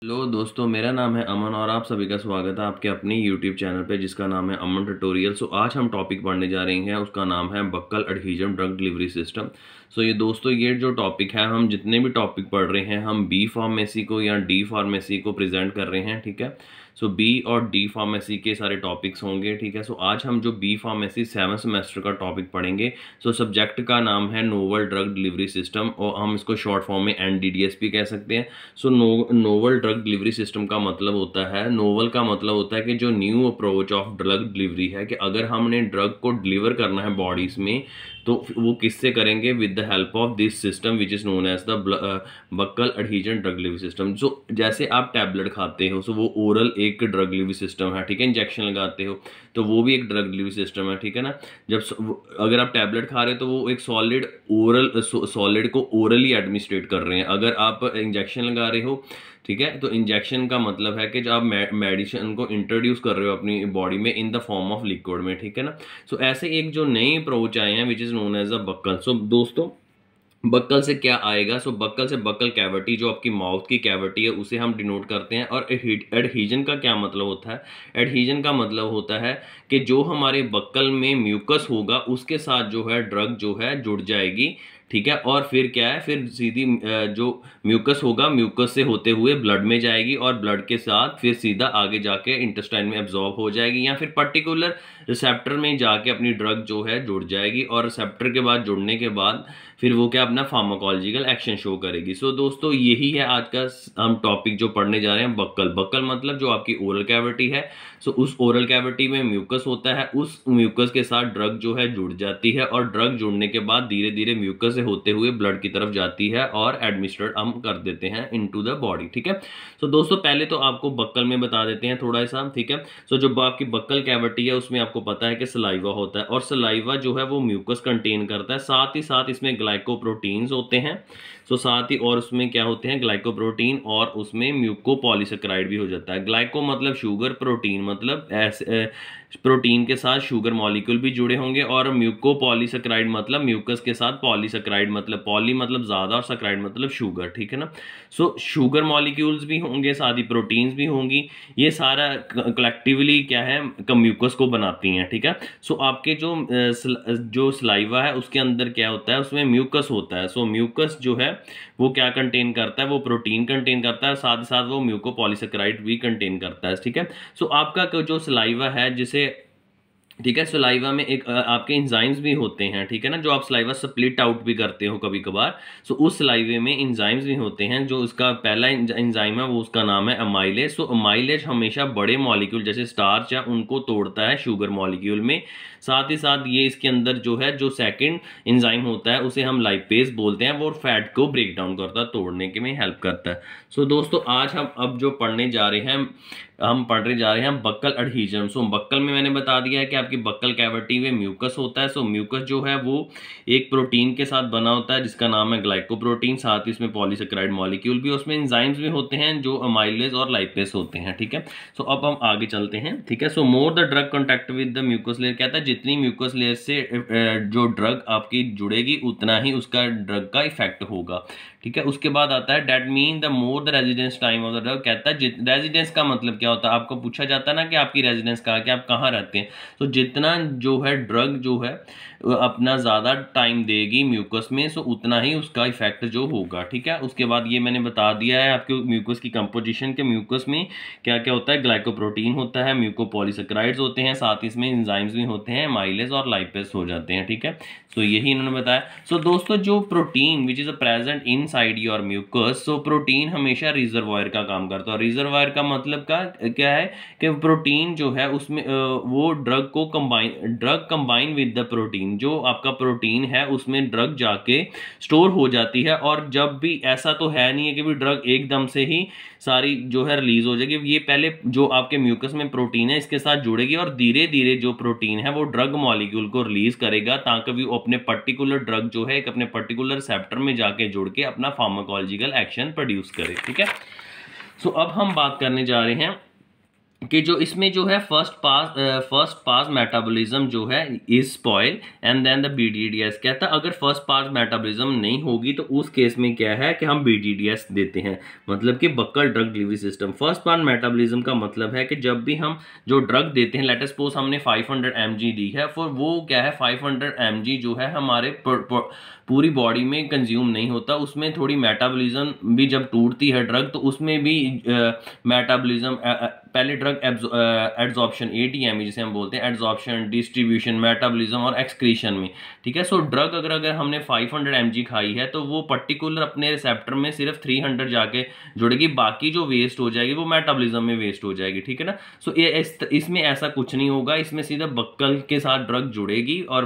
Hello दोस्तों, मेरा नाम है अमन और आप सभी का स्वागत है आपके अपनी यूट्यूब चैनल पे जिसका नाम है अमन ट्यूटोरियल। आज हम टॉपिक पढ़ने जा रहे हैं, उसका नाम है buckle adhesion drug delivery system. ये दोस्तों, ये जो टॉपिक है, हम जितने भी टॉपिक पढ़ रहे हैं हम बी फार्मेसी को या डी फार्मेसी को प्रेजेंट कर रहे हैं, ठीक है। बी और डी फार्मेसी के सारे टॉपिक्स होंगे, ठीक है। आज हम जो बी फार्मेसी 7th सेमेस्टर का टॉपिक पढ़ेंगे। सब्जेक्ट का नाम है नोवल ड्रग डिलीवरी सिस्टम और हम इसको शॉर्ट फॉर्म में NDDS भी कह सकते हैं। नोवल ड्रग डिलीवरी सिस्टम का मतलब होता है, नोवल का मतलब होता है कि जो new approach of drug delivery है, कि अगर हमने ड्रग को डिलीवर करना है बॉडीज में तो वो किससे करेंगे, with the help of this system which is known as the buccal adhesion drug delivery system. जैसे आप टैबलेट खाते हो, वो ओरल एक ड्रग डिलीवरी सिस्टम है, ठीक है। इंजेक्शन लगाते हो तो वो भी एक ड्रग डिलीवरी सिस्टम है, ठीक है ना। अगर आप टैबलेट खा रहे हो तो वो एक सॉलिड को ओरली एडमिनिस्ट्रेट कर रहे हैं। अगर आप इंजेक्शन लगा रहे हो, ठीक है, तो इंजेक्शन का मतलब है कि जब आप मेडिसिन को इंट्रोड्यूस कर रहे हो अपनी बॉडी में in the form of liquid में, ठीक है ना। ऐसे एक जो नए अप्रोच आए हैं which is known as a buccal. दोस्तों, बक्कल से क्या आएगा? बक्कल से बक्कल कैविटी, जो आपकी माउथ की कैविटी है, उसे हम डिनोट करते हैं। और एडहीजन का क्या मतलब होता है? एडहीजन का मतलब होता है कि जो हमारे बक्कल में म्यूकस होगा उसके साथ जो है ड्रग जो है जुड़ जाएगी, ठीक है। और फिर क्या है, फिर सीधी जो म्यूकस होगा, म्यूकस से होते हुए ब्लड में जाएगी और ब्लड के साथ फिर सीधा आगे जाके इंटेस्टाइन में एब्जॉर्ब हो जाएगी या फिर पर्टिकुलर रिसेप्टर में जाके अपनी ड्रग जो है जुड़ जाएगी। और रिसेप्टर के बाद जुड़ने के बाद फिर वो क्या अपना फार्माकोलॉजिकल एक्शन शो करेगी। दोस्तों, यही है आज का हम टॉपिक जो पढ़ने जा रहे हैं, बक्कल। बक्कल मतलब जो आपकी ओरल कैविटी है, उस ओरल कैविटी में म्यूकस होता है, उस म्यूकस के साथ ड्रग जो है जुड़ जाती है और ड्रग जुड़ने के बाद धीरे धीरे म्यूकस से होते हुए ब्लड की तरफ जाती है और एडमिनिस्ट्रेट हम कर देते हैं इनटू द बॉडी, ठीक है। दोस्तों, पहले तो आपको बक्कल में बता देते हैं थोड़ा सा, ठीक है। जो आपकी बक्कल कैविटी है उसमें आपको पता है कि सलाइवा होता है और सलाइवा जो है वो म्यूकस कंटेन करता है, साथ ही साथ इसमें ग्लाइकोप्रोटीन्स होते हैं। साथ ही और उसमें क्या होते हैं, ग्लाइकोप्रोटीन, और उसमें म्यूकोपॉलीसेकेराइड भी हो जाता है। ग्लाइको मतलब शुगर, प्रोटीन मतलब ऐसे प्रोटीन के साथ शुगर मॉलिक्यूल भी जुड़े होंगे, और म्यूकोपॉलीसेकेराइड मतलब म्यूकस के साथ पॉलीसेकेराइड मतलब पॉली मतलब ज़्यादा और सेकेराइड मतलब शुगर, ठीक है ना। शुगर मॉलिक्यूल्स भी होंगे, साथ ही प्रोटीन्स भी होंगी। ये सारा कलेक्टिवली क्या है, म्यूकस को बनाती हैं, ठीक है। आपके जो सलाइवा है उसके अंदर क्या होता है, उसमें म्यूकस होता है। म्यूकस जो है वो क्या कंटेन करता है, वो प्रोटीन कंटेन करता है, साथ ही साथ वो म्यूकोपॉलीसेकेराइड भी कंटेन करता है, ठीक है। आपका जो सलाइवा है, जिसे, ठीक है, सलाइवा में एक आपके इंजाइम्स भी होते हैं, ठीक है ना, जो आप सलाइवा स्प्लिट आउट भी करते हो कभी कभार। उस सलाइवे में इंजाइम्स भी होते हैं। जो उसका पहला इंजाइम है वो उसका नाम है अमाइलेज। अमाइलेज हमेशा बड़े मॉलिक्यूल जैसे स्टार्च है उनको तोड़ता है शुगर मॉलिक्यूल में। साथ ही साथ ये इसके अंदर जो है जो सेकंड इंजाइम होता है उसे हम लाइपेज बोलते हैं, वो फैट को ब्रेक डाउन करता है, तोड़ने के में हेल्प करता है। दोस्तों, आज हम अब जो पढ़ने जा रहे हैं, हम पढ़ने जा रहे हैं बक्कल एडहीजन। बक्कल में मैंने बता दिया है कि आपकी बक्कल कैविटी में म्यूकस होता है। म्यूकस जो है वो एक प्रोटीन के साथ बना होता है जिसका नाम है ग्लाइकोप्रोटीन, साथ ही इसमें पॉलीसेकेराइड मॉलिक्यूल भी, उसमें एंजाइम्स भी होते हैं जो अमाइलेज और लाइपेज होते हैं, ठीक है। अब हम आगे चलते हैं, ठीक है। More the drug contact with the mucus layer, कहता है जितनी म्यूकस लेयर से जो ड्रग आपकी जुड़ेगी उतना ही उसका ड्रग का इफेक्ट होगा, ठीक है। उसके बाद आता है that mean the more the residence time of the drug. कहता है रेजिडेंस का मतलब क्या होता है, आपको पूछा जाता है ना कि आपकी रेजिडेंस कहाँ है, कि आप कहाँ रहते हैं। जितना जो है ड्रग जो है अपना ज़्यादा टाइम देगी म्यूकस में, उतना ही उसका इफेक्ट जो होगा, ठीक है। उसके बाद ये मैंने बता दिया है आपके म्यूकस की कंपोजिशन के, म्यूकस में क्या क्या होता है, ग्लाइकोप्रोटीन होता है, म्यूकोपॉलीसेकेराइड्स होते हैं, साथ ही इसमें एंजाइम्स भी होते हैं, माइलेज और लाइपेज हो जाते हैं, ठीक है। यही इन्होंने बताया। दोस्तों, जो protein which is present inside your mucus, protein हमेशा रिजर्वायर का काम करता है। रिजर्वायर का मतलब क्या है कि प्रोटीन जो है उसमें वो drug combine with the protein, जो आपका प्रोटीन है उसमें ड्रग जाके स्टोर हो जाती है। और जब भी, ऐसा तो है नहीं है कि भी ड्रग एकदम से ही सारी जो है रिलीज हो जाएगी, ये पहले जो आपके म्यूकस में प्रोटीन है इसके साथ जुड़ेगी और धीरे धीरे जो प्रोटीन है वो ड्रग मॉलिक्यूल को रिलीज करेगा, ताकि भी वो अपने पर्टिकुलर ड्रग जो है एक अपने पर्टिकुलर रिसेप्टर में जाके जुड़ के अपना फार्माकोलॉजिकल एक्शन प्रोड्यूस करे, ठीक है। अब हम बात करने जा रहे हैं कि जो इसमें जो है फर्स्ट पास मेटाबॉलिज्म जो है is spoil and then the BDDS. कहता अगर फर्स्ट पास मेटाबॉलिज्म नहीं होगी तो उस केस में क्या है कि हम बीडीडीएस देते हैं, मतलब कि buccal drug delivery system. First pass metabolism का मतलब है कि जब भी हम जो ड्रग देते हैं, लेट अस सपोज हमने 500 mg दी है, फिर वो क्या है 500 mg जो है हमारे पूरी बॉडी में कंज्यूम नहीं होता, उसमें थोड़ी मेटाबॉलिज्म भी जब टूटती है ड्रग तो उसमें भी मेटाबॉलिज्म पहले ड्रग एड्सॉर्प्शन ATME जिसे हम बोलते हैं, एड्सॉर्प्शन, डिस्ट्रीब्यूशन, मेटाबॉलिज्म और एक्सक्रीशन में, ठीक है। सो ड्रग अगर हमने 500 mg खाई है तो वो पर्टिकुलर अपने रिसेप्टर में सिर्फ 300 जाके जुड़ेगी, बाकी जो वेस्ट हो जाएगी वो मेटाबॉलिज्म में वेस्ट हो जाएगी, ठीक है ना। सो इसमें ऐसा कुछ नहीं होगा, इसमें सीधा बक्कल के साथ ड्रग जुड़ेगी और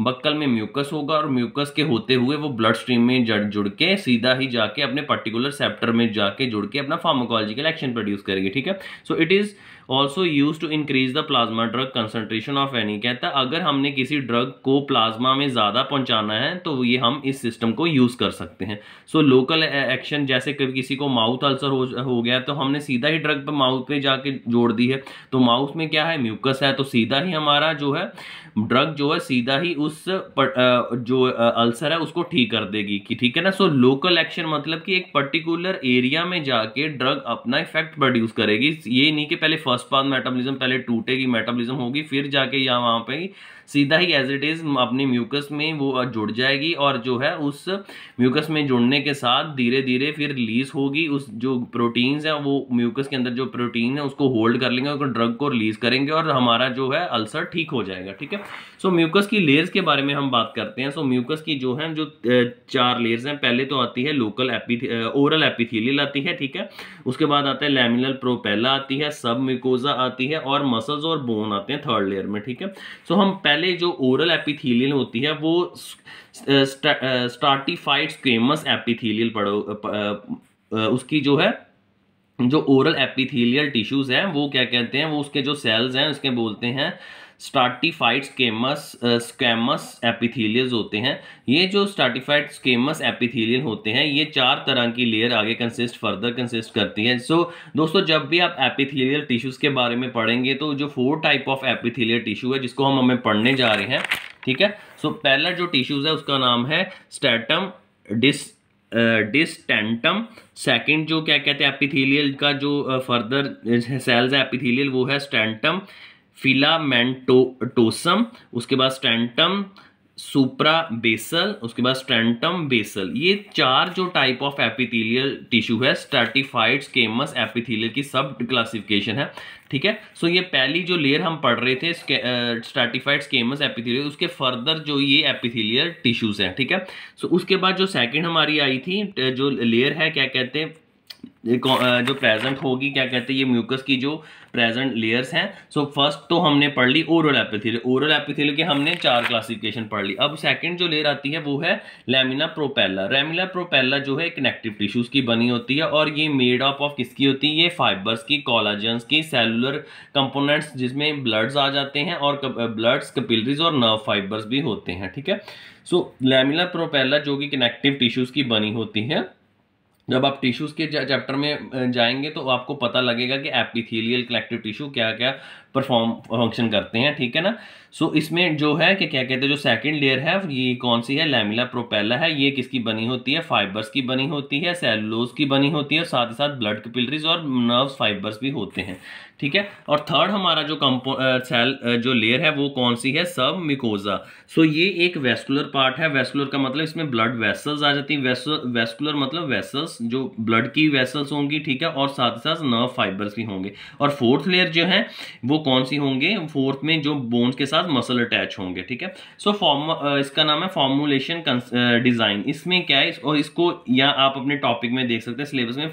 बक्कल में म्यूकस होगा और म्यूकस के होते हुए वो ब्लड स्ट्रीम में जुड़ के सीधा ही जाके अपने पर्टिकुलर सेप्टर में जाके जुड़ के अपना फार्माकोलॉजिकल एक्शन प्रोड्यूस करेगी, ठीक है। So it is also use to increase the plasma drug concentration of any. कहता अगर हमने किसी ड्रग को प्लाज्मा में ज्यादा पहुंचाना है तो ये हम इस सिस्टम को यूज कर सकते हैं। सो लोकल एक्शन, जैसे कभी किसी को माउथ अल्सर हो गया तो हमने सीधा ही ड्रग पे माउथ पे जाके जोड़ दी है, तो माउथ में क्या है म्यूकस है, तो सीधा ही हमारा जो है ड्रग जो है सीधा ही उस जो अल्सर है उसको ठीक कर देगी कि, ठीक है ना। सो लोकल एक्शन मतलब कि एक पर्टिकुलर एरिया में जाके ड्रग अपना इफेक्ट प्रोड्यूस करेगी, ये नहीं कि पहले फर्स्ट पास मेटाबॉलिज्म पहले टूटेगी, मेटाबॉलिज्म होगी, फिर जाके या वहां पे सीधा ही एज इट इज अपनी म्यूकस में वो जुड़ जाएगी और जो है उस म्यूकस में जुड़ने के साथ धीरे धीरे फिर रिलीज होगी, उस जो प्रोटीन्स है वो म्यूकस के अंदर जो प्रोटीन है उसको होल्ड कर लेंगे और ड्रग को रिलीज करेंगे और हमारा जो है अल्सर ठीक हो जाएगा, ठीक है। सो म्यूकस की लेयर्स के बारे में हम बात करते हैं। सो म्यूकस की जो है जो 4 लेयर्स हैं, पहले तो आती है लोकल ओरल एपिथेलियल आती है, ठीक है। उसके बाद आता है लैमिनल प्रोपेला आती है, सब म्यूकोजा आती है और मसल्स और बोन आते हैं थर्ड लेयर में, ठीक है। सो हम पहले जो ओरल एपिथेलियल होती है वो स्ट्राटिफाइड स्क्वेमस एपिथेलियल उसकी जो है जो ओरल एपिथेलियल टिश्यूज हैं वो क्या कहते हैं, वो उसके जो सेल्स हैं उसके बोलते हैं स्ट्राटिफाइड स्क्वेमस एपिथेलियल्स होते हैं। ये जो स्ट्राटिफाइड स्क्वेमस एपिथेलियल होते हैं ये 4 तरह की लेयर आगे फर्दर कंसिस्ट करती है। सो दोस्तों जब भी आप एपिथेलियल टिश्यूज के बारे में पढ़ेंगे तो जो 4 टाइप ऑफ एपिथेलियल टिश्यू है जिसको हमें पढ़ने जा रहे हैं, ठीक है। सो पहला जो टिश्यूज है उसका नाम है स्ट्रैटम डिस्टेंटम। सेकंड जो क्या कहते हैं एपिथेलियल का जो फर्दर सेल्स है एपिथेलियल वो है स्टेंटम फिलामेंटोसम, उसके बाद स्टेंटम सुप्रा बेसल, उसके बाद स्टेंटम बेसल। ये 4 जो टाइप ऑफ एपिथेलियल टिश्यू है स्ट्रैटिफाइड स्क्वेमस एपिथेलियल की सब क्लासिफिकेशन है, ठीक है। सो ये पहली जो लेयर हम पढ़ रहे थे स्ट्रैटिफाइड स्क्वेमस एपिथेलियल, उसके फर्दर जो ये एपिथेलियल टिश्यूज हैं, ठीक है। सो उसके बाद जो सेकंड हमारी आई थी जो लेयर है क्या कहते हैं जो प्रेजेंट होगी क्या कहते हैं ये म्यूकस की जो प्रेजेंट लेयर्स हैं। सो फर्स्ट तो हमने पढ़ ली ओरल एपिथेलियल, ओरल एपिथेलियल के हमने 4 क्लासिफिकेशन पढ़ ली। अब सेकंड जो लेयर आती है वो है लैमिना प्रोपेला। लैमिना प्रोपेला जो है कनेक्टिव टिश्यूज की बनी होती है और ये मेड अप ऑफ किसकी होती है, ये फाइबर्स की, कोलाजन्स की, सेलुलर कंपोनेंट्स जिसमें ब्लड्स आ जाते हैं और ब्लड्स, कैपिलरीज और नर्व फाइबर्स भी होते हैं, ठीक है। सो लैमिना प्रोपेला जो कि कनेक्टिव टिश्यूज की बनी होती है। जब आप टिश्यूज के चैप्टर में जाएंगे तो आपको पता लगेगा कि एपिथेलियल कनेक्टिव टिश्यू क्या क्या फंक्शन करते हैं, ठीक है ना। सो इसमें जो है कि क्या कहते हैं जो सेकंड लेयर है ये कौन सी है, लैमिना प्रोपेला है। ये किसकी बनी होती है, फाइबर्स की बनी होती है, सेलुलोज की बनी होती है, साथ ही साथ ब्लड कैपिलरीज और नर्व्स फाइबर्स भी होते हैं, ठीक है। और थर्ड हमारा जो सेल जो लेयर है वो कौन सी है, सब म्यूकोजा। सो ये एक वेस्कुलर पार्ट है। वेस्कुलर का मतलब इसमें ब्लड वेसल्स आ जाती है, वेस्कुलर मतलब वेसल्स जो ब्लड की वेसल्स होंगी, ठीक है, और साथ ही साथ नर्व फाइबर्स भी होंगे। और फोर्थ लेयर जो है वो कौन सी होंगे, फोर्थ में जो बोन्स के साथ मसल अटैच होंगे, ठीक है। सो इसका नाम है फॉर्मुलेशन डिजाइन। इसमें क्या है और इसको या आप अपने टॉपिक में देख सकते हैं सिलेबस में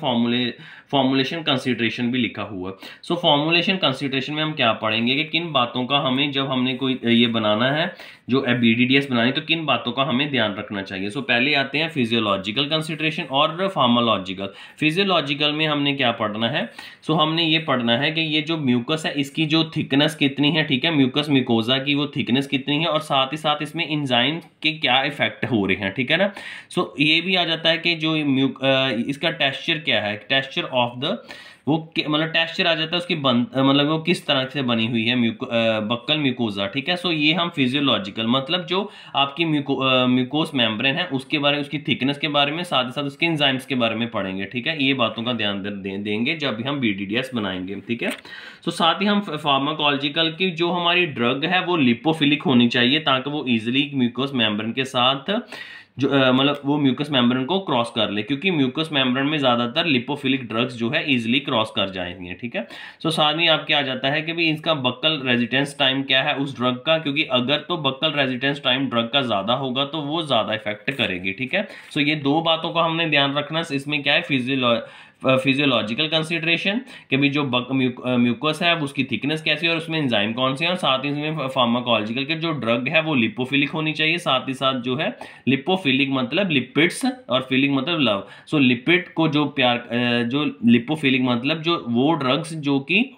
फॉर्मुलेशन कंसिडरेशन भी लिखा हुआ। सो फॉर्मुलेशन कंसिडरेशन में हम क्या पढ़ेंगे कि किन बातों का हमें जब हमने कोई ये बनाना है जो BDDS बनानी तो किन बातों का हमें ध्यान रखना चाहिए। सो पहले आते हैं फिजियोलॉजिकल कंसिडरेशन और फार्मालॉजिकल। फिजियोलॉजिकल में हमने क्या पढ़ना है, सो हमने ये पढ़ना है कि ये जो म्यूकस है इसकी जो थिकनेस कितनी है, ठीक है, म्यूकस म्यूकोजा की वो थिकनेस कितनी है और साथ ही साथ इसमें एंजाइम के क्या इफेक्ट हो रहे हैं, ठीक है ना। सो ये भी आ जाता है कि जो इसका टेक्सचर क्या है, टेक्सचर ऑफ द वो मतलब टेक्सचर आ जाता है उसकी मतलब वो किस तरह से बनी हुई है बक्कल म्यूकोजा, ठीक है। सो ये हम फिजियोलॉजिकल मतलब जो आपकी म्यूकोस मेम्ब्रेन है उसके बारे में, उसकी थिकनेस के बारे में, साथ ही साथ उसके एंजाइम्स के बारे में पढ़ेंगे, ठीक है। ये बातों का ध्यान देंगे जब भी हम BDDS बनाएंगे, ठीक है। सो साथ ही हम फार्माकोलॉजिकल की जो हमारी ड्रग है वो लिपोफिलिक होनी चाहिए ताकि वो इजिली म्यूकोस मेम्ब्रेन के साथ जो मतलब वो म्यूकस मेम्ब्रेन को क्रॉस कर ले, क्योंकि म्यूकस मेम्ब्रेन में ज़्यादातर लिपोफिलिक ड्रग्स जो है इजीली क्रॉस कर जाएंगे, ठीक है। सो साथ में आपके आ जाता है कि भाई इसका बक्कल रेजिडेंस टाइम क्या है उस ड्रग का, क्योंकि अगर तो बक्कल रेजिडेंस टाइम ड्रग का ज़्यादा होगा तो वो ज़्यादा इफेक्ट करेगी, ठीक है। सो ये दो बातों का हमने ध्यान रखना। इसमें क्या है, फिजियोलॉजिकल कंसिडरेशन कि भी जो म्यूकस है उसकी थिकनेस कैसी है और उसमें एंजाइम कौन से हैं, और साथ ही इसमें फार्माकोलॉजिकल के जो ड्रग है वो लिपोफिलिक होनी चाहिए, साथ ही साथ जो है लिपोफिलिक मतलब लिपिड्स और फिलिक मतलब लव। सो लिपिड को जो जो लिपोफिलिक मतलब जो वो ड्रग्स जो कि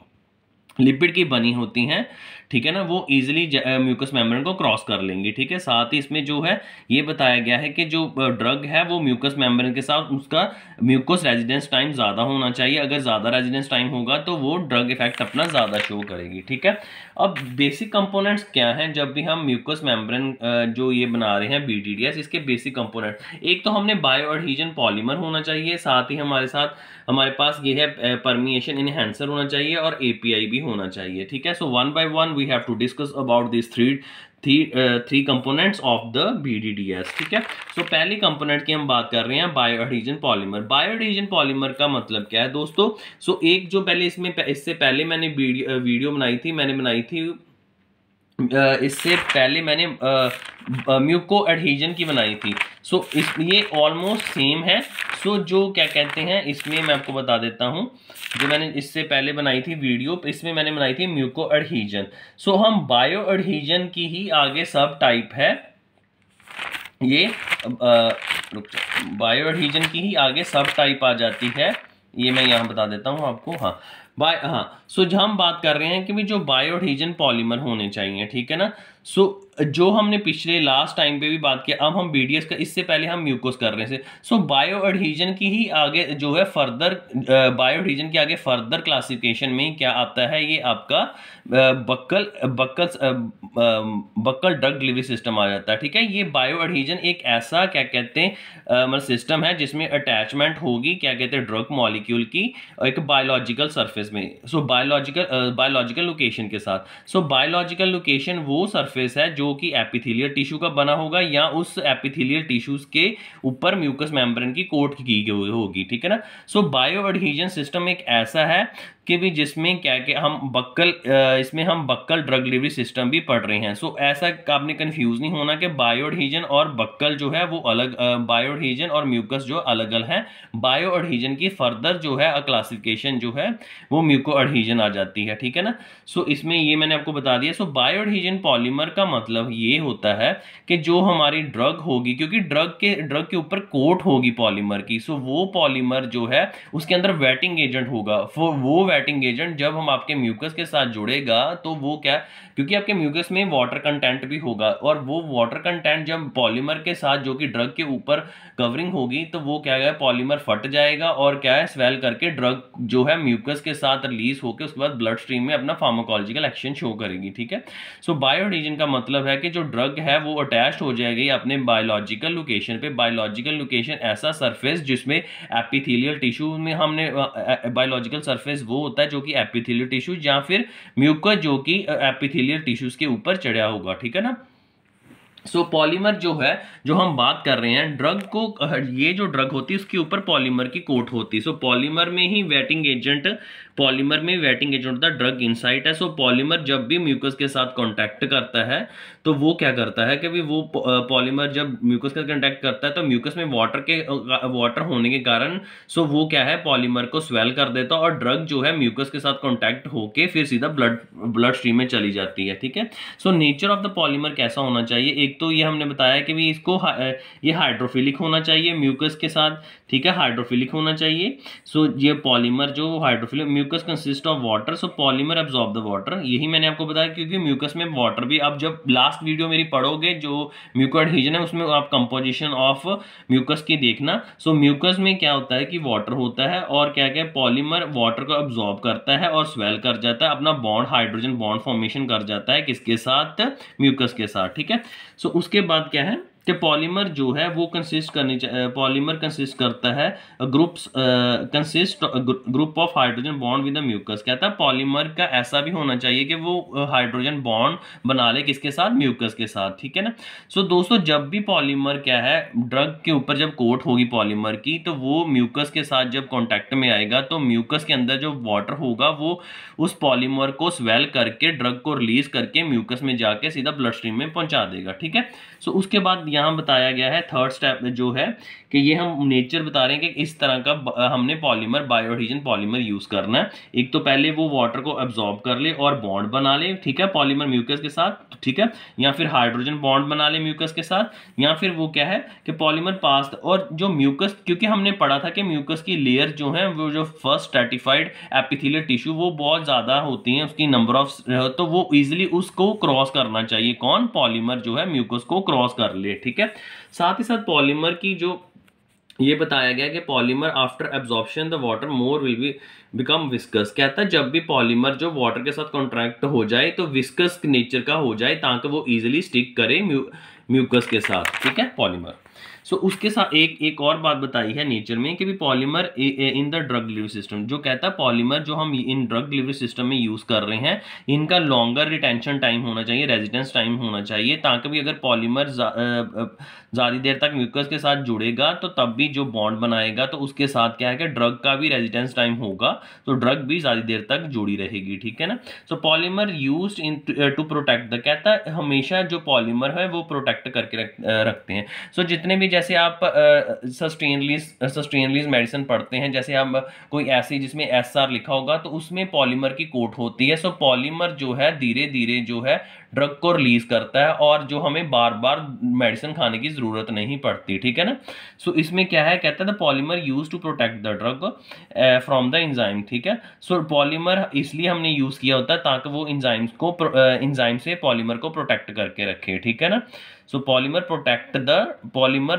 लिपिड की बनी होती हैं, ठीक है ना, वो इजीली म्यूकस मेम्ब्रेन को क्रॉस कर लेंगी, ठीक है। साथ ही इसमें जो है ये बताया गया है कि जो ड्रग है वो म्यूकस मेम्ब्रेन के साथ उसका म्यूकस रेजिडेंस टाइम ज़्यादा होना चाहिए। अगर ज़्यादा रेजिडेंस टाइम होगा तो वो ड्रग इफेक्ट अपना ज़्यादा शो करेगी, ठीक है। अब बेसिक कंपोनेंट्स क्या हैं जब भी हम म्यूकस मेम्ब्रेन जो ये बना रहे हैं BDDS, इसके बेसिक कंपोनेंट, एक तो हमने बायो एडहीजन पॉलीमर होना चाहिए, साथ ही हमारे पास ये है परमिएशन इनहेंसर होना चाहिए और API भी होना चाहिए, ठीक है। So one by one we have to discuss about this three components of the BDDS, ठीक है। सो पहली कंपोनेंट की हम बात कर रहे हैं bio adhesion polymer. Bio adhesion polymer का मतलब क्या है दोस्तों? सो एक जो पहले इससे पहले मैंने वीडियो बनाई थी इससे पहले मैंने म्यूको एडहीजन की बनाई थी। सो ये ऑलमोस्ट सेम है। सो जो क्या कहते हैं इसमें मैं आपको बता देता हूँ, जो मैंने इससे पहले बनाई थी वीडियो, इसमें मैंने बनाई थी म्यूको एडहीजन। सो हम बायो एडहीजन की ही आगे सब टाइप है ये, बायो एडहीजन की ही आगे सब टाइप आ जाती है, ये मैं यहाँ बता देता हूँ आपको। हाँ, सो जो हम बात कर रहे हैं कि भी जो बायो एडहीजन पॉलीमर होने चाहिए, ठीक है ना। सो जो हमने पिछले लास्ट टाइम पे भी बात किया, अब हम BDS का, इससे पहले हम म्यूकोस कर रहे थे। सो बायो एडहीजन की ही आगे जो है फर्दर बायो एडहीजन के आगे फर्दर क्लासिफिकेशन में क्या आता है, ये आपका बक्कल ड्रग डिलीवरी सिस्टम आ जाता है, ठीक है। ये बायो एडहीजन एक ऐसा क्या कहते हैं मतलब सिस्टम है जिसमें अटैचमेंट होगी क्या कहते हैं ड्रग मॉलिक्यूल की एक बायोलॉजिकल सरफेस में। सो बायोलॉजिकल लोकेशन के साथ। सो बायोलॉजिकल लोकेशन वो सरफेस है जो कि एपिथेलियल टिश्यू का बना होगा या उस एपिथेलियल टिश्यूज के ऊपर म्यूकस मेम्ब्रेन की कोट की गई होगी, ठीक है ना। सो बायो एडहीजन सिस्टम एक ऐसा है कि भी जिसमें क्या कि इसमें हम बक्कल ड्रग डिलीवरी सिस्टम भी पढ़ रहे हैं। सो ऐसा आपने कंफ्यूज नहीं होना कि बायो एडहीजन और बक्कल जो है वो अलग, बायो एडहीजन और म्यूकस जो अलग अलग है। बायो एडहीजन की फर्दर जो है क्लासिफिकेशन जो है वो म्यूको एडहीजन आ जाती है, ठीक है ना। सो इसमें ये मैंने आपको बता दिया। सो बायो एडहीजन पॉलीमर का मतलब ये होता है कि जो हमारी ड्रग होगी, क्योंकि ड्रग के ऊपर कोट होगी पॉलीमर की, सो वो पॉलीमर जो है उसके अंदर वेटिंग एजेंट होगा। वो वेटिंग एजेंट जब हम आपके म्यूकस के साथ जुड़ेगा तो वो क्या, क्योंकि आपके म्यूकस में वाटर कंटेंट भी होगा, और वो वाटर कंटेंट जब पॉलीमर के साथ जो कि ड्रग के ऊपर कवरिंग होगी तो वो क्या है पॉलीमर फट जाएगा और क्या है स्वेल करके ड्रग जो है म्यूकस के साथ रिलीज होकर उसके बाद ब्लड स्ट्रीम में अपना फार्माकोलॉजिकल एक्शन शो करेगी, ठीक है। सो बायो एडहीजन का मतलब है कि जो ड्रग है वो अटैच्ड हो जाएगी अपने बायोलॉजिकल लोकेशन पे। बायोलॉजिकल लोकेशन ऐसा सरफेस जिसमें एपिथेलियल टिश्यू में हमने बायोलॉजिकल सरफेस वो होता है जो कि एपिथेलियल टिश्यू या फिर म्यूकस जो कि एपिथेलियल टिश्यूज के ऊपर चढ़ा होगा, ठीक है ना। सो पॉलीमर जो है, जो हम बात कर रहे हैं ड्रग को, ये जो ड्रग होती है उसके ऊपर पॉलीमर की कोट होती है। सो पॉलीमर में ही वेटिंग एजेंट, पॉलीमर में वेटिंग एजेंट होता है ड्रग इनसाइट है। सो पॉलीमर जब भी म्यूकस के साथ कांटेक्ट करता है तो वो क्या करता है कि भी वो पॉलीमर जब म्यूकस के कांटेक्ट करता है तो म्यूकस में वाटर होने के कारण सो वो क्या है पॉलीमर को स्वेल कर देता है और ड्रग जो है म्यूकस के साथ कांटेक्ट होके फिर सीधा ब्लड स्ट्रीम में चली जाती है, ठीक है। So nature of the polymer कैसा होना चाहिए, एक एक तो ये हमने बताया कि भी इसको ये हाइड्रोफिलिक होना चाहिए म्यूकस के साथ, ठीक है, हाइड्रोफिलिक होना चाहिए। सो ये पॉलीमर जो hydrophilic, mucus consist of water, so polymer absorb the water, यही मैंने आपको बताया क्योंकि म्यूकस में वाटर भी, आप जब लास्ट वीडियो मेरी पढ़ोगे जो म्यूको एडहेजन है उसमें आप कंपोजिशन ऑफ म्यूकस की देखना। सो म्यूकस में क्या होता है कि वाटर होता है और क्या क्या पॉलीमर वाटर को एब्जॉर्ब करता है और स्वेल कर जाता है, अपना बॉन्ड हाइड्रोजन बॉन्ड फॉर्मेशन कर जाता है किसके साथ, म्यूकस के साथ, ठीक है। सो उसके बाद क्या है कि पॉलीमर जो है वो पॉलीमर कंसिस्ट करता है group of hydrogen bond with the mucus. कहता है पॉलीमर का ऐसा भी होना चाहिए कि वो हाइड्रोजन बॉन्ड बना ले किसके साथ, म्यूकस के साथ, ठीक है ना। सो दोस्तों जब भी पॉलीमर क्या है ड्रग के ऊपर जब कोट होगी पॉलीमर की, तो वो म्यूकस के साथ जब कॉन्टैक्ट में आएगा तो म्यूकस के अंदर जो वाटर होगा वो उस पॉलीमर को स्वेल करके ड्रग को रिलीज करके म्यूकस में जाके सीधा ब्लड स्ट्रीम में पहुंचा देगा, ठीक है। सो उसके बाद यहाँ बताया गया है थर्ड स्टेप जो है कि ये हम नेचर बता रहे हैं कि इस तरह का हमने पॉलीमर बायोएडहेजन पॉलीमर यूज करना है। एक तो पहले वो वाटर को एब्जॉर्ब कर ले और बॉन्ड बना ले, ठीक है, पॉलीमर म्यूकस के साथ, ठीक है, या फिर हाइड्रोजन बॉन्ड बना ले म्यूकस के साथ, या फिर वो क्या है कि पॉलीमर पास, और जो म्यूकस, क्योंकि हमने पढ़ा था कि म्यूकस की लेयर जो है वो जो फर्स्ट स्ट्रैटिफाइड एपिथेलियल टिश्यू वो बहुत ज्यादा होती है, उसकी नंबर ऑफ, तो वो इजिली उसको क्रॉस करना चाहिए, कौन, पॉलीमर जो है म्यूकस को क्रॉस कर ले, ठीक है। साथ ही साथ पॉलीमर की जो ये बताया गया कि polymer after absorption the water more will be become viscous. कहता है जब भी पॉलीमर जो वाटर के साथ कॉन्ट्रैक्ट हो जाए तो विस्कस नेचर का हो जाए ताकि वो इजीली स्टिक करे म्यूकस के साथ, ठीक है, पॉलीमर। सो उसके साथ एक और बात बताई है नेचर में कि भी polymer in the drug delivery system, जो कहता है पॉलीमर जो हम इन ड्रग डिलीवरी सिस्टम में यूज कर रहे हैं इनका लॉन्गर रिटेंशन टाइम होना चाहिए, रेजिडेंस टाइम होना चाहिए, ताकि भी अगर पॉलीमर ज़्यादा देर तक म्यूकस के साथ जुड़ेगा तो तब भी जो बॉन्ड बनाएगा तो उसके साथ क्या है कि ड्रग का भी रेजिडेंस टाइम होगा, तो ड्रग भी ज़्यादा देर तक जुड़ी रहेगी, ठीक है ना। So polymer used in to protect the, कहता है हमेशा जो पॉलीमर है वो प्रोटेक्ट करके रखते हैं। सो जितने भी जैसे आप सस्टेन मेडिसिन पढ़ते हैं, जैसे आप कोई ऐसी जिसमें SR लिखा होगा तो उसमें पॉलीमर की कोट होती है। सो पॉलीमर जो है धीरे धीरे जो है ड्रग को रिलीज करता है और जो हमें बार बार मेडिसिन खाने की जरूरत नहीं पड़ती, ठीक है ना। सो इसमें क्या है, कहता है polymer use to protect the drug from the enzyme, ठीक है। सो पॉलीमर इसलिए हमने यूज किया होता है ताकि वो एंजाइम से पॉलीमर को प्रोटेक्ट करके रखे, ठीक है ना। सो पॉलीमर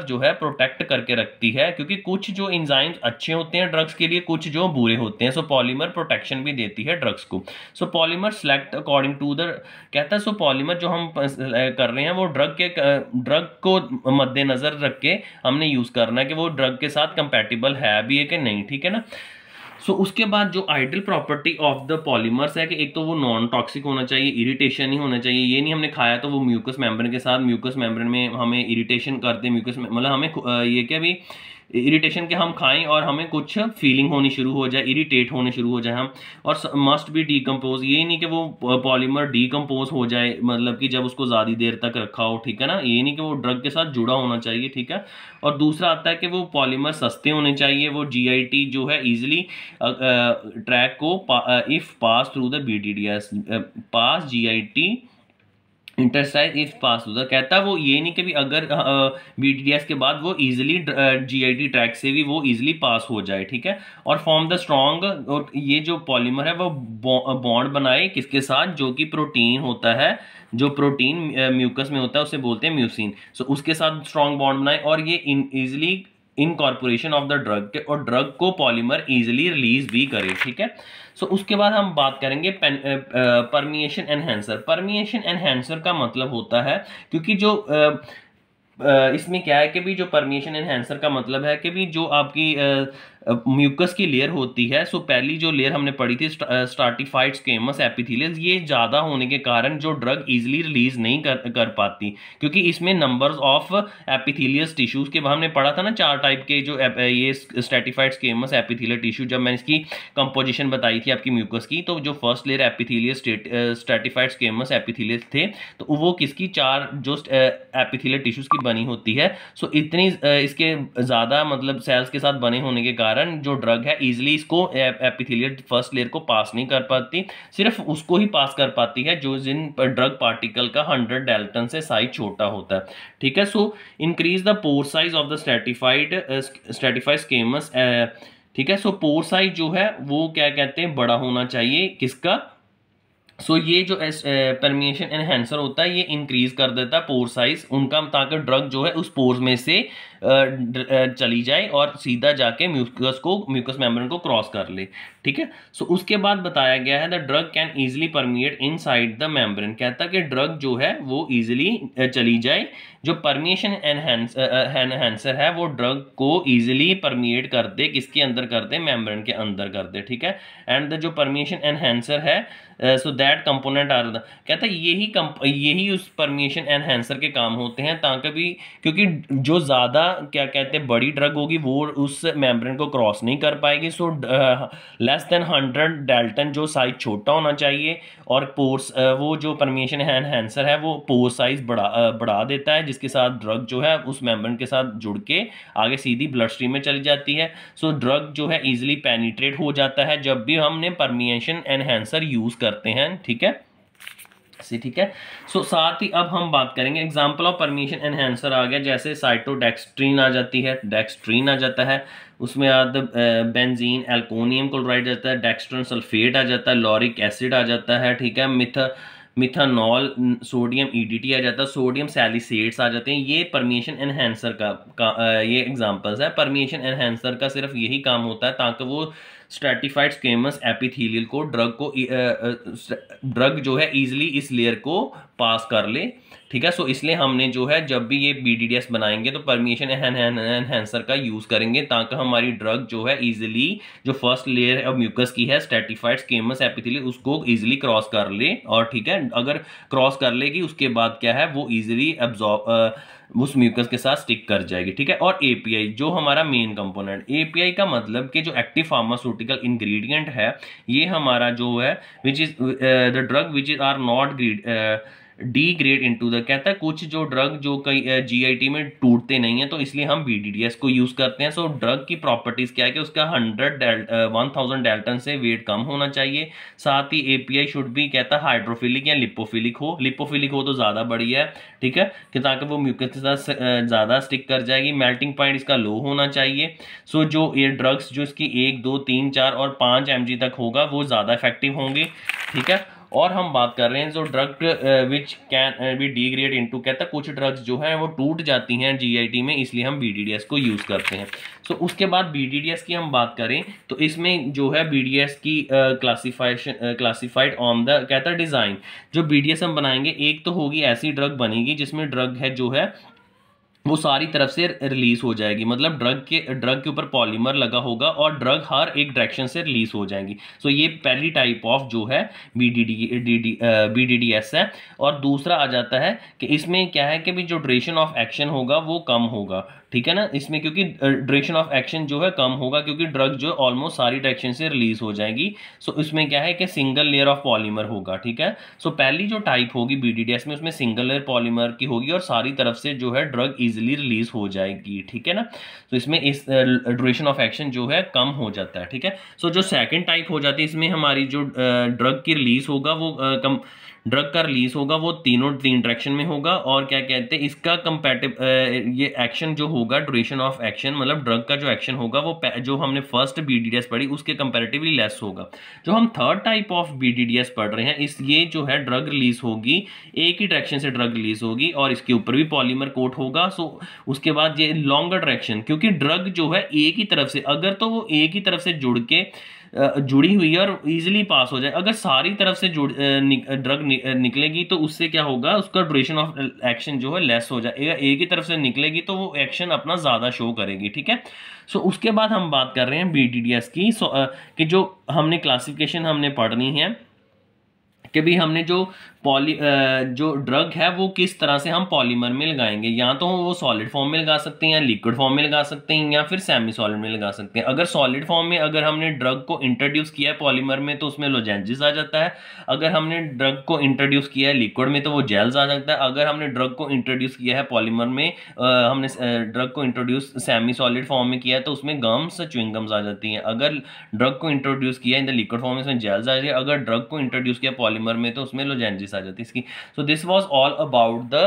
जो है प्रोटेक्ट करके रखती है, क्योंकि कुछ जो एंजाइम्स अच्छे होते हैं ड्रग्स के लिए, कुछ जो बुरे होते हैं। सो पॉलीमर प्रोटेक्शन भी देती है ड्रग्स को। So polymer select according to the, कहता है सो पॉलीमर जो हम कर रहे हैं वो ड्रग को मद्देनजर रख के हमने यूज करना है कि वो ड्रग के साथ कंपैटिबल है भी है कि नहीं, ठीक है ना। सो उसके बाद जो ideal property of the polymers है कि एक तो वो नॉन टॉक्सिक होना चाहिए, इरिटेशन नहीं होना चाहिए, ये नहीं हमने खाया तो वो म्यूकस मेम्ब्रेन के साथ, म्यूकस मेम्ब्रेन में हमें इरिटेशन करते, म्यूकस मतलब हमें ये क्या भी इरिटेशन के हम खाएं और हमें कुछ फीलिंग होनी शुरू हो जाए, इरिटेट होने शुरू हो जाए हम, और मस्ट बी डीकम्पोज, ये नहीं कि वो पॉलीमर डीकम्पोज हो जाए, मतलब कि जब उसको ज़्यादा देर तक रखा हो, ठीक है ना, ये नहीं कि वो ड्रग के साथ जुड़ा होना चाहिए, ठीक है। और दूसरा आता है कि वो पॉलीमर सस्ते होने चाहिए, वो GIT जो है इजिली ट्रैक को if pass through the BDDS pass GIT इंटरसाइज इफ पास उधर, कहता है वो ये नहीं कि भी अगर BDDS के बाद वो इजीली GIT ट्रैक से भी वो इजीली पास हो जाए, ठीक है। और फॉर्म द स्ट्रॉन्ग, और ये जो पॉलीमर है वो बॉन्ड बनाए किसके साथ, जो कि प्रोटीन होता है, जो प्रोटीन म्यूकस में होता है उसे बोलते हैं म्यूसिन। सो उसके साथ स्ट्रॉन्ग बॉन्ड बनाए और ये easily incorporation of the drug, और ड्रग को पॉलीमर इजिली रिलीज भी करे, ठीक है। सो उसके बाद हम बात करेंगे परमिएशन एनहेंसर। परमिएशन एनहेंसर का मतलब होता है, क्योंकि जो इसमें क्या है कि भी जो परमिएशन एनहेंसर का मतलब है कि भी जो आपकी म्यूकस की लेयर होती है, सो पहली जो लेयर हमने पढ़ी थी स्ट्राटिफाइड स्क्वेमस एपिथेलियस, ये ज़्यादा होने के कारण जो ड्रग इजीली रिलीज नहीं कर पाती, क्योंकि इसमें नंबर्स ऑफ एपिथेलियस टिश्यूज के हमने पढ़ा था ना 4 टाइप के, जो ये स्ट्रेटिफाइड स्क्वेमस एपिथेलियल टिश्यू, जब मैंने इसकी कंपोजिशन बताई थी आपकी म्यूकस की, तो जो फर्स्ट लेयर एपिथेलियस स्ट्रेटिफाइड स्क्वेमस एपिथेलियस थे तो वो किसकी 4 जो एपिथेलियल टिश्यूज की बनी होती है। सो इतनी इसके ज़्यादा मतलब सेल्स के साथ बने होने के कारण कारण जो ड्रग है ईजिली इसको एपिथेलियल फर्स्ट लेयर को पास नहीं कर पाती, सिर्फ उसको ही पास कर पाती है जो जिन ड्रग पार्टिकल का 100 डाल्टन से साइज छोटा होता है, ठीक है। So increase the pore size of the stratified squamous, ठीक है। सो पोर साइज जो है वो क्या कहते हैं, बड़ा होना चाहिए, किसका? सो ये जो परमिएशन एनहेंसर होता है ये इंक्रीज कर देता है पोर साइज उनका, ताकि ड्रग जो है उस पोर में से चली जाए और सीधा जाके म्यूकस मेम्ब्रेन को क्रॉस कर ले, ठीक है। सो उसके बाद बताया गया है the drug can easily permeate inside the membrane, कहता है कि ड्रग जो है वो इजीली चली जाए, जो परमिएशन एनहेंसर है वो ड्रग को इजीली परमिएट कर दे, किसके अंदर कर दे? मेम्ब्रेन के अंदर कर दे, ठीक है। एंड जो परमिएशन एनहेंसर है so that component are the, कहता है यही उस परमिएशन एनहेंसर के काम होते हैं, ताकि भी क्योंकि जो ज़्यादा क्या कहते हैं बड़ी ड्रग होगी वो उस मेम्ब्रेन को क्रॉस नहीं कर पाएगी। सो लेस देन 100 डाल्टन जो साइज छोटा होना चाहिए, और पोर्स वो जो परमिएशन एनहेंसर है वो पोर साइज बढ़ा देता है, जिसके साथ ड्रग जो है उस मेम्ब्रेन के साथ जुड़ के आगे सीधी ब्लड स्ट्रीम में चली जाती है। सो ड्रग जो है इजीली पेनिट्रेट हो जाता है जब भी हमने परमिएशन एनहेंसर यूज़ करते हैं, ठीक है, ठीक है। सो साथ ही अब हम बात करेंगे एग्जांपल ऑफ परमिएशन एनहेंसर आ गया, जैसे साइटोडेक्स्ट्रीन आ जाती है, डेक्स्ट्रीन आ जाता है, उसमें बेंजीन एल्कोनियम क्लोराइड आ जाता है, डेक्स्ट्रन सल्फेट आ जाता है, लॉरिक एसिड आ जाता है, ठीक है, मिथानॉल, सोडियम ईडीटी आ जाता है, सोडियम सैलिसेट्स आ जाते हैं। ये परमिएशन एनहेंसर ये एग्जांपल्स है। परमिएशन एनहेंसर का सिर्फ यही काम होता है ताकि वो स्ट्रेटिफाइड स्क्वेमस एपिथेलियल को ड्रग जो है इजीली इस लेयर को पास कर ले, ठीक है। सो इसलिए हमने जो है जब भी ये BDDS बनाएंगे तो परमिएशन एनहेंसर का यूज़ करेंगे ताकि हमारी ड्रग जो है इजीली जो फर्स्ट लेयर ऑफ म्यूकस की है स्ट्रेटिफाइड स्क्वेमस एपिथेलियल उसको इजीली क्रॉस कर ले, और ठीक है अगर क्रॉस कर लेगी उसके बाद क्या है वो इजीली एब्जॉर्ब उस म्यूकस के साथ स्टिक कर जाएगी, ठीक है। और API जो हमारा मेन कंपोनेंट, API का मतलब कि जो एक्टिव फार्मास्यूटिकल इंग्रेडिएंट है ये हमारा जो है which is the drug which is are not degrade into the, कहता है कुछ जो ड्रग जो कई GIT में टूटते नहीं है तो इसलिए हम BDDS को यूज़ करते हैं। सो ड्रग की प्रॉपर्टीज़ क्या है कि उसका 1000 डाल्टन से वेट कम होना चाहिए, साथ ही API शुड भी कहता है हाइड्रोफिलिक या लिपोफिलिक हो तो ज़्यादा बढ़िया है, ठीक है, कि ताकि वो म्यूकस के साथ ज़्यादा स्टिक कर जाएगी। मेल्टिंग पॉइंट इसका लो होना चाहिए। सो जो ये ड्रग्स जो इसकी 1, 2, 3, 4 और 5 mg तक होगा वो ज़्यादा इफेक्टिव होंगी, ठीक है। और हम बात कर रहे हैं जो drug which can be degrade into, कहता है कुछ ड्रग्स जो हैं वो टूट जाती हैं GIT में, इसलिए हम BDDS को यूज़ करते हैं। सो उसके बाद BDDS की हम बात करें तो इसमें जो है BDDS की क्लासिफाइड ऑन द, कहता है डिज़ाइन, जो BDDS हम बनाएंगे एक तो होगी ऐसी ड्रग बनेगी जिसमें ड्रग है जो है वो सारी तरफ से रिलीज हो जाएगी, मतलब ड्रग के ऊपर पॉलीमर लगा होगा और ड्रग हर एक डायरेक्शन से रिलीज हो जाएंगी। सो ये पहली टाइप ऑफ जो है BDDS है। और दूसरा आ जाता है कि इसमें क्या है कि भी जो ड्यूरेशन ऑफ एक्शन होगा वो कम होगा, ठीक है ना, इसमें क्योंकि ड्यूरेशन ऑफ एक्शन जो है कम होगा क्योंकि ड्रग जो ऑलमोस्ट सारी डायरेक्शन से रिलीज हो जाएगी। सो इसमें क्या है कि सिंगल लेयर ऑफ पॉलीमर होगा, ठीक है। सो पहली जो टाइप होगी BDDS में उसमें सिंगल लेयर पॉलीमर की होगी और सारी तरफ से जो है ड्रग इजीली रिलीज हो जाएगी, ठीक है ना। तो इसमें इस ड्यूरेशन ऑफ एक्शन जो है कम हो जाता है, ठीक है। सो जो सेकंड टाइप हो जाती है इसमें हमारी जो ड्रग की रिलीज होगा वो ड्रग का रिलीज होगा वो तीन डायरेक्शन में होगा, और क्या कहते हैं इसका ये एक्शन जो होगा ड्यूरेशन ऑफ एक्शन मतलब ड्रग का जो एक्शन होगा वो जो हमने फर्स्ट BDDS पढ़ी उसके कंपैरेटिवली लेस होगा। जो हम थर्ड टाइप ऑफ BDDS पढ़ रहे हैं ये जो है ड्रग रिलीज होगी, एक ही डायरेक्शन से ड्रग रिलीज होगी और इसके ऊपर भी पॉलीमर कोट होगा। सो उसके बाद ये लॉन्गर डायरेक्शन, क्योंकि ड्रग जो है एक ही तरफ से, अगर तो वो एक ही तरफ से जुड़ी हुई है और इजीली पास हो जाए, अगर सारी तरफ से ड्रग निकलेगी तो उससे क्या होगा उसका ड्यूरेशन ऑफ एक्शन जो है लेस हो जाएगा, एक ही तरफ से निकलेगी तो वो एक्शन अपना ज़्यादा शो करेगी, ठीक है। सो उसके बाद हम बात कर रहे हैं BDDS की, कि जो हमने क्लासिफिकेशन हमने पढ़नी है कि भी हमने जो जो ड्रग है वो किस तरह से हम पॉलीमर में लगाएंगे, या तो वो सॉलिड फॉर्म में लगा सकते हैं, लिक्विड फॉर्म में लगा सकते हैं, या फिर सेमी सॉलिड में लगा सकते हैं। अगर सॉलिड फॉर्म में अगर हमने ड्रग को इंट्रोड्यूस किया है पॉलीमर में तो उसमें लोजेंजिस आ जाता है। अगर हमने ड्रग को इंट्रोड्यूस किया है लिक्विड में तो वो जेल्स आ जाता है। अगर हमने ड्रग को इंट्रोड्यूस किया है पॉलीमर में, हमने ड्रग को इंट्रोड्यूस सेमी सॉलिड फॉर्म में किया है तो उसमें गम्स च्युइंगम्स आ जाती हैं। अगर ड्रग को इंट्रोड्यूस किया इन द लिक्विड फॉर्म में उसमें जेल्स आ जाती है। अगर ड्रग को इंट्रोड्यूस किया पॉलीमर में तो उसमें लोजेंजिस आ जाती है इसकी। So this was all about the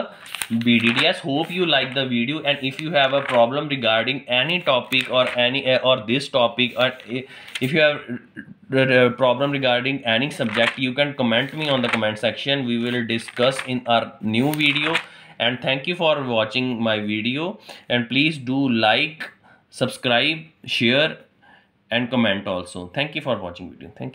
BDDS. Hope you like the video, and if you have a problem regarding any topic or or this topic, or if you have problem regarding any subject, you can comment me on the comment section. We will discuss in our new video. And thank you for watching my video, and please do like, subscribe, share and comment also. Thank you for watching video. Thank you.